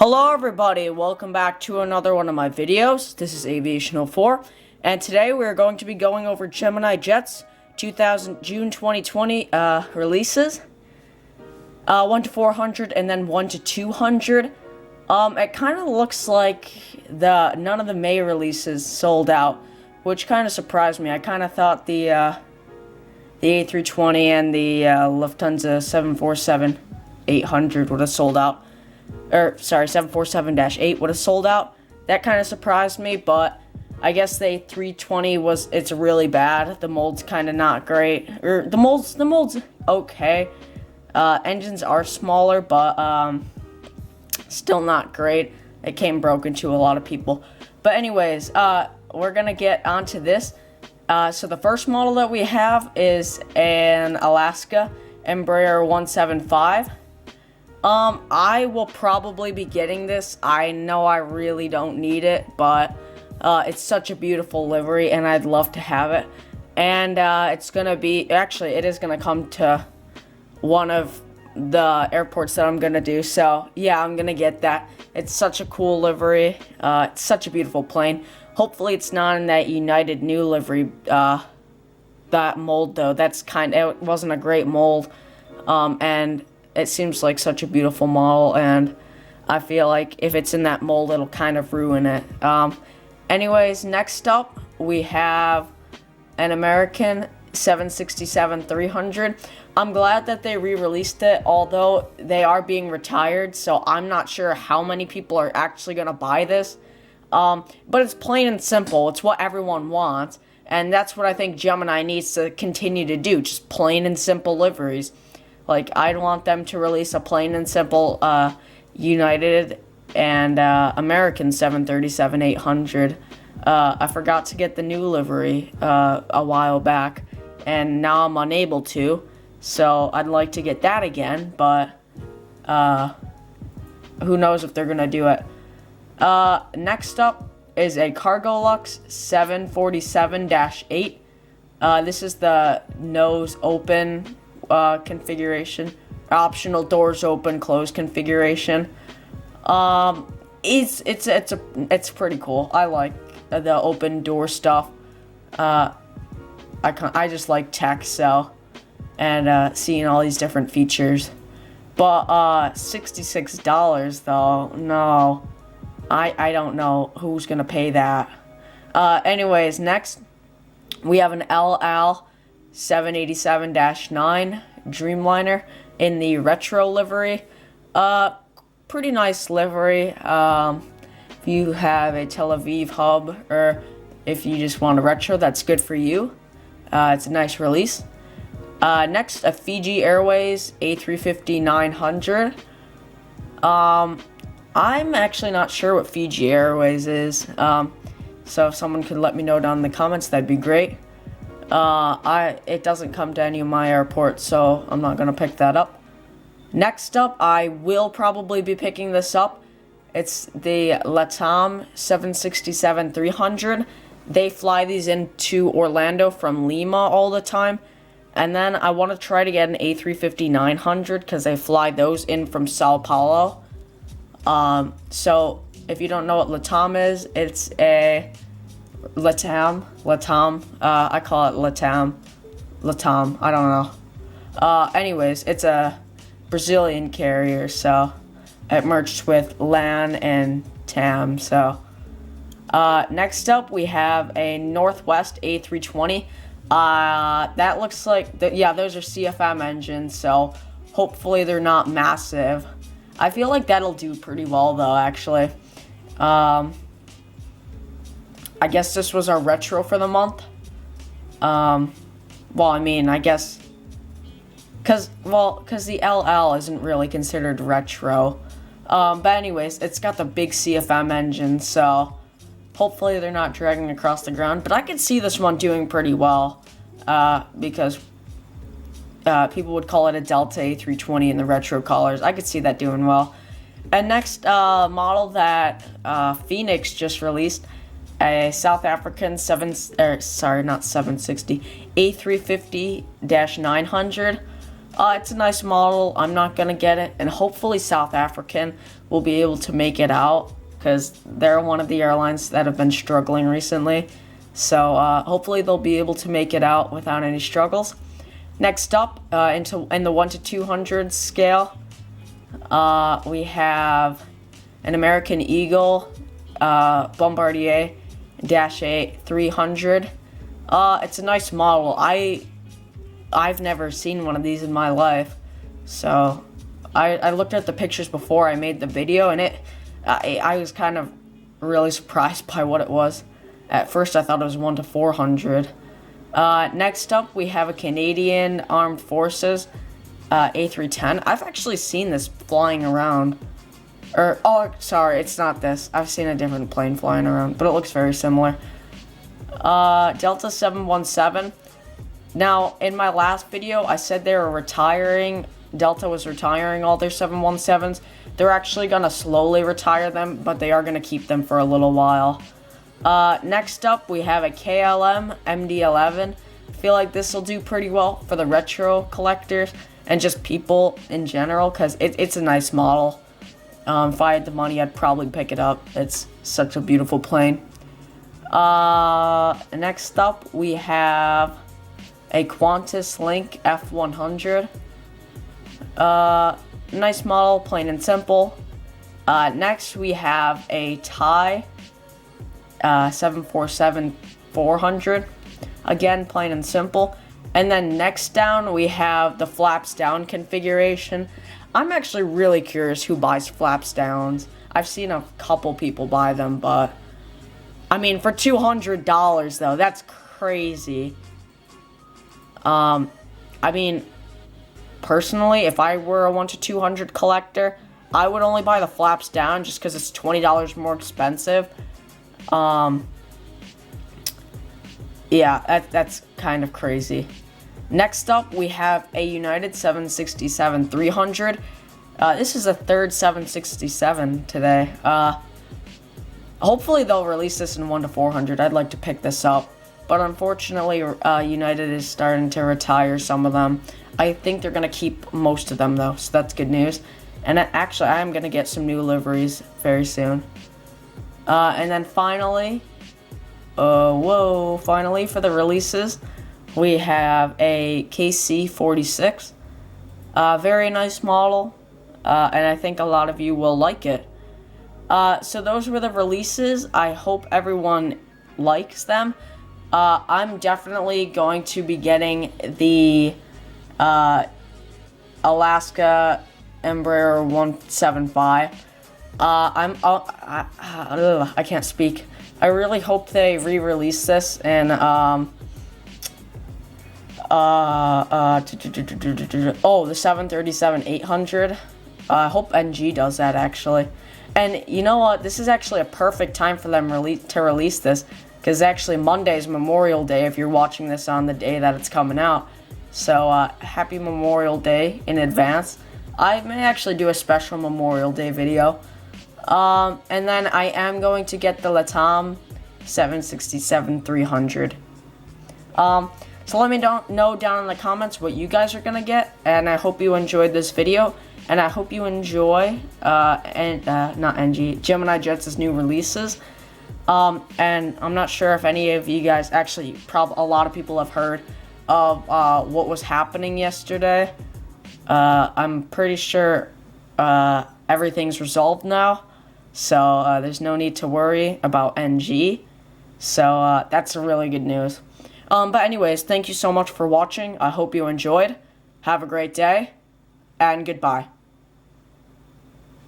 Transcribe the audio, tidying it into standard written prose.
Hello everybody, welcome back to another one of my videos. This is Aviation 04, and today we're going to be going over Gemini Jets June 2020 releases. 1 to 400 and then 1 to 200. It kind of looks like none of the May releases sold out, which kind of surprised me. I kind of thought the A320 and the Lufthansa 747-800 would have sold out. 747-8 would have sold out. That kind of surprised me, but I guess the A320 it's really bad. The mold's kind of not great. The mold's okay. Engines are smaller, but still not great. It came broken to a lot of people. But anyways, we're gonna get onto this. So the first model that we have is an Alaska Embraer 175. I will probably be getting this. I know I really don't need it, but it's such a beautiful livery, and I'd love to have it. And it is gonna come to one of the airports that I'm gonna do. So yeah, I'm gonna get that. It's such a cool livery. It's such a beautiful plane. Hopefully, it's not in that United new livery. That mold though, it wasn't a great mold, and it seems like such a beautiful model, and I feel like if it's in that mold, it'll kind of ruin it. Anyways, next up, we have an American 767-300. I'm glad that they re-released it, although they are being retired, so I'm not sure how many people are actually going to buy this. But it's plain and simple. It's what everyone wants, and that's what I think Gemini needs to continue to do, just plain and simple liveries. Like, I'd want them to release a plain and simple United and American 737-800. I forgot to get the new livery a while back, and now I'm unable to. So I'd like to get that again, but who knows if they're going to do it. Next up is a Cargolux 747-8. This is the nose open configuration, optional doors open close configuration. It's pretty cool. I like the open door stuff. I just like tech, and seeing all these different features. But $66 though, no, I don't know who's gonna pay that. Anyways, next we have an El Al 787-9 Dreamliner in the retro livery. Pretty nice livery. If you have a Tel Aviv hub, or if you just want a retro, that's good for you. It's a nice release. Next, a Fiji Airways A350-900. I'm actually not sure what Fiji Airways is. So if someone could let me know down in the comments, that'd be great. It doesn't come to any of my airports, so I'm not gonna pick that up. Next up, I will probably be picking this up. It's the LATAM 767-300. They fly these into Orlando from Lima all the time. And then I want to try to get an A350-900 because they fly those in from Sao Paulo. So if you don't know what LATAM is, it's a LATAM, I call it LATAM, I don't know. Anyways, it's a Brazilian carrier, so it merged with LAN and TAM, so. Next up, we have a Northwest A320. That looks like, those are CFM engines, so hopefully they're not massive. I feel like that'll do pretty well, though, actually. I guess this was our retro for the month. I guess, cause the LL isn't really considered retro. But anyways, it's got the big CFM engine, so hopefully they're not dragging across the ground. But I could see this one doing pretty well, because people would call it a Delta A320 in the retro colors. I could see that doing well. And next, model that Phoenix just released, a South African A350-900. It's a nice model. I'm not gonna get it, and hopefully South African will be able to make it out, because they're one of the airlines that have been struggling recently. So hopefully they'll be able to make it out without any struggles. Next up, in the 1 to 200 scale, we have an American Eagle Bombardier Dash 8 300. It's a nice model. I've never seen one of these in my life, so I looked at the pictures before I made the video, and I was kind of really surprised by what it was. At first, I thought it was 1 to 400. Next up, we have a Canadian Armed Forces A310. I've actually seen this flying around. Oh, sorry, it's not this. I've seen a different plane flying around, but it looks very similar. Delta 717. Now, in my last video, I said they were retiring. Delta was retiring all their 717s. They're actually going to slowly retire them, but they are going to keep them for a little while. Next up, we have a KLM Md-11. I feel like this will do pretty well for the retro collectors and just people in general, because it's a nice model. If I had the money, I'd probably pick it up. It's such a beautiful plane. Next up, we have a Qantas Link F100. Nice model, plain and simple. Next, we have a Thai 747-400. Again, plain and simple. And then next down, we have the flaps down configuration. I'm actually really curious who buys flaps downs. I've seen a couple people buy them, but I mean, for $200 though, that's crazy. I mean, personally, if I were a 1 to 200 collector, I would only buy the flaps down just because it's $20 more expensive. Yeah, that's kind of crazy. Next up, we have a United 767-300. This is a third 767 today. Hopefully they'll release this in 1 to 400. I'd like to pick this up. But unfortunately, United is starting to retire some of them. I think they're going to keep most of them, though, so that's good news. And actually, I am going to get some new liveries very soon. And then finally, finally for the releases, we have a KC-46. Very nice model, and I think a lot of you will like it. So those were the releases. I hope everyone likes them. I'm definitely going to be getting the Alaska Embraer 175. I can't speak. I really hope they re-release this and the 737-800. I hope NG does that, actually. And you know what? This is actually a perfect time for them to release this, because actually Monday is Memorial Day if you're watching this on the day that it's coming out. So happy Memorial Day in advance. I may actually do a special Memorial Day video. And then I am going to get the Latam 767-300. So let me know down in the comments what you guys are gonna get, and I hope you enjoyed this video, and I hope you enjoy Gemini Jets' new releases. And I'm not sure if any of you guys, actually, a lot of people have heard of what was happening yesterday. I'm pretty sure everything's resolved now, so there's no need to worry about NG. So that's really good news. But anyways, thank you so much for watching. I hope you enjoyed. Have a great day, and goodbye.